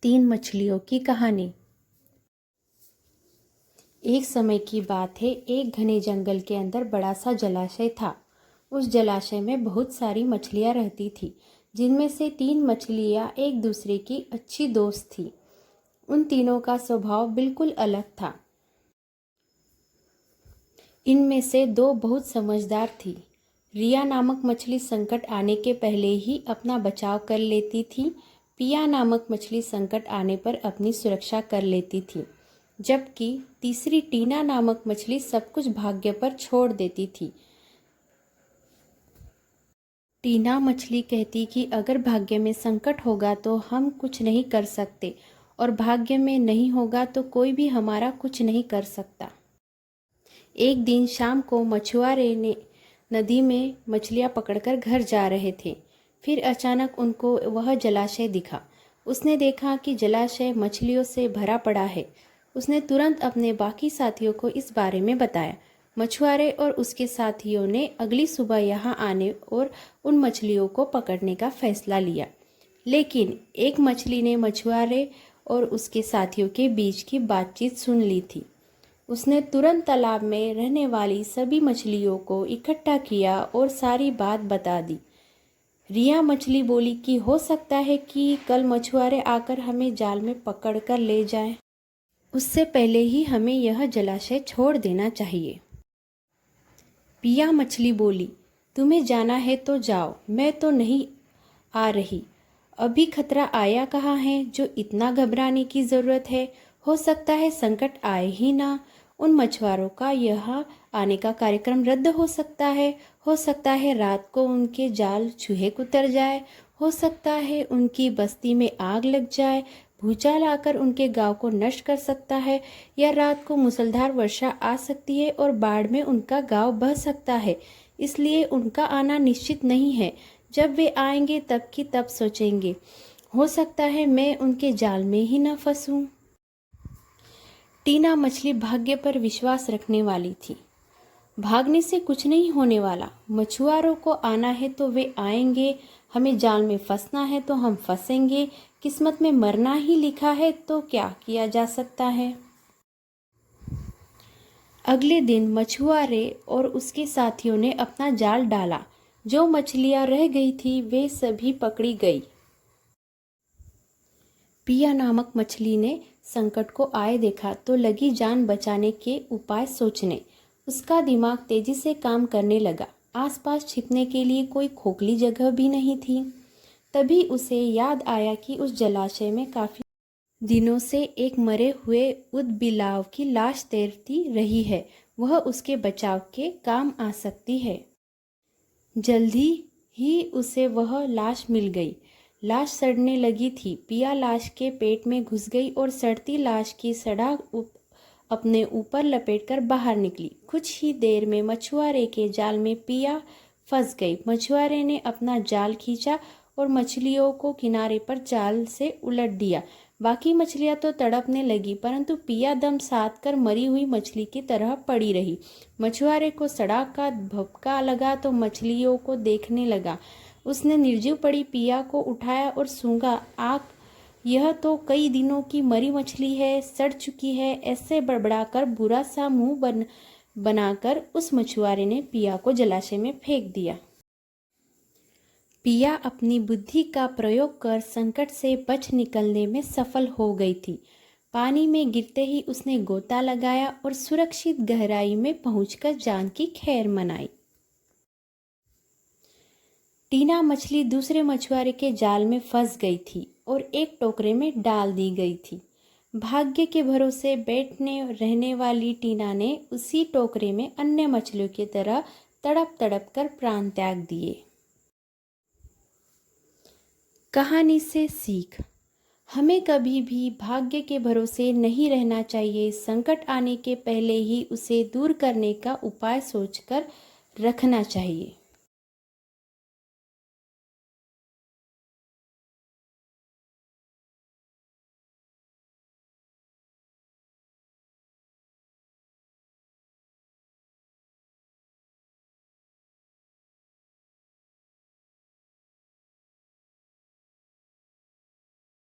तीन मछलियों की कहानी। एक समय की बात है, एक घने जंगल के अंदर बड़ा सा जलाशय था। उस जलाशय में बहुत सारी मछलियां रहती थी, जिनमें से तीन मछलियां एक दूसरे की अच्छी दोस्त थी। उन तीनों का स्वभाव बिल्कुल अलग था। इनमें से दो बहुत समझदार थी। रिया नामक मछली संकट आने के पहले ही अपना बचाव कर लेती थी। पिया नामक मछली संकट आने पर अपनी सुरक्षा कर लेती थी, जबकि तीसरी टीना नामक मछली सब कुछ भाग्य पर छोड़ देती थी। टीना मछली कहती कि अगर भाग्य में संकट होगा तो हम कुछ नहीं कर सकते, और भाग्य में नहीं होगा तो कोई भी हमारा कुछ नहीं कर सकता। एक दिन शाम को मछुआरे ने नदी में मछलियां पकड़कर घर जा रहे थे। फिर अचानक उनको वह जलाशय दिखा। उसने देखा कि जलाशय मछलियों से भरा पड़ा है। उसने तुरंत अपने बाकी साथियों को इस बारे में बताया। मछुआरे और उसके साथियों ने अगली सुबह यहाँ आने और उन मछलियों को पकड़ने का फैसला लिया। लेकिन एक मछली ने मछुआरे और उसके साथियों के बीच की बातचीत सुन ली थी। उसने तुरंत तालाब में रहने वाली सभी मछलियों को इकट्ठा किया और सारी बात बता दी। रिया मछली बोली कि हो सकता है कि कल मछुआरे आकर हमें जाल में पकड़कर ले जाएं। उससे पहले ही हमें यह जलाशय छोड़ देना चाहिए। पिया मछली बोली, तुम्हें जाना है तो जाओ, मैं तो नहीं आ रही। अभी खतरा आया कहाँ है जो इतना घबराने की ज़रूरत है। हो सकता है संकट आए ही ना। उन मछुआरों का यहाँ आने का कार्यक्रम रद्द हो सकता है। हो सकता है रात को उनके जाल चूहे कुतर जाए। हो सकता है उनकी बस्ती में आग लग जाए। भूचाल आकर उनके गांव को नष्ट कर सकता है, या रात को मूसलाधार वर्षा आ सकती है और बाढ़ में उनका गांव बह सकता है। इसलिए उनका आना निश्चित नहीं है। जब वे आएंगे तब की तब सोचेंगे, हो सकता है मैं उनके जाल में ही न फंसूं। टीना मछली भाग्य पर विश्वास रखने वाली थी। भागने से कुछ नहीं होने वाला। मछुआरों को आना है तो वे आएंगे, हमें जाल में फंसना है तो हम फंसेंगे। किस्मत में मरना ही लिखा है तो क्या किया जा सकता है। अगले दिन मछुआरे और उसके साथियों ने अपना जाल डाला। जो मछलियां रह गई थी वे सभी पकड़ी गई। पिया नामक मछली ने संकट को आए देखा तो लगी जान बचाने के उपाय सोचने। उसका दिमाग तेजी से काम करने लगा। आसपास छिपने के लिए कोई खोखली जगह भी नहीं थी। तभी उसे याद आया कि उस जलाशय में काफी दिनों से एक मरे हुए ऊदबिलाव की लाश तैरती रही है। वह उसके बचाव के काम आ सकती है। जल्दी ही उसे वह लाश मिल गई। लाश सड़ने लगी थी। पिया लाश के पेट में घुस गई और सड़ती लाश की सड़ा अपने ऊपर लपेटकर बाहर निकली। कुछ ही देर में मछुआरे के जाल में पिया फंस गई। मछुआरे ने अपना जाल खींचा और मछलियों को किनारे पर जाल से उलट दिया। बाकी मछलियां तो तड़पने लगी, परंतु पिया दम साध कर मरी हुई मछली की तरह पड़ी रही। मछुआरे को सड़ा का भपका लगा तो मछलियों को देखने लगा। उसने निर्जीव पड़ी पिया को उठाया और सूंघा। आग, यह तो कई दिनों की मरी मछली है, सड़ चुकी है। ऐसे बड़बड़ाकर बुरा सा मुंह बनाकर उस मछुआरे ने पिया को जलाशय में फेंक दिया। पिया अपनी बुद्धि का प्रयोग कर संकट से बच निकलने में सफल हो गई थी। पानी में गिरते ही उसने गोता लगाया और सुरक्षित गहराई में पहुंचकर जान की खैर मनाई। टीना मछली दूसरे मछुआरे के जाल में फंस गई थी और एक टोकरे में डाल दी गई थी। भाग्य के भरोसे बैठने रहने वाली टीना ने उसी टोकरे में अन्य मछलियों की तरह तड़प तड़प कर प्राण त्याग दिए। कहानी से सीख, हमें कभी भी भाग्य के भरोसे नहीं रहना चाहिए। संकट आने के पहले ही उसे दूर करने का उपाय सोचकर रखना चाहिए।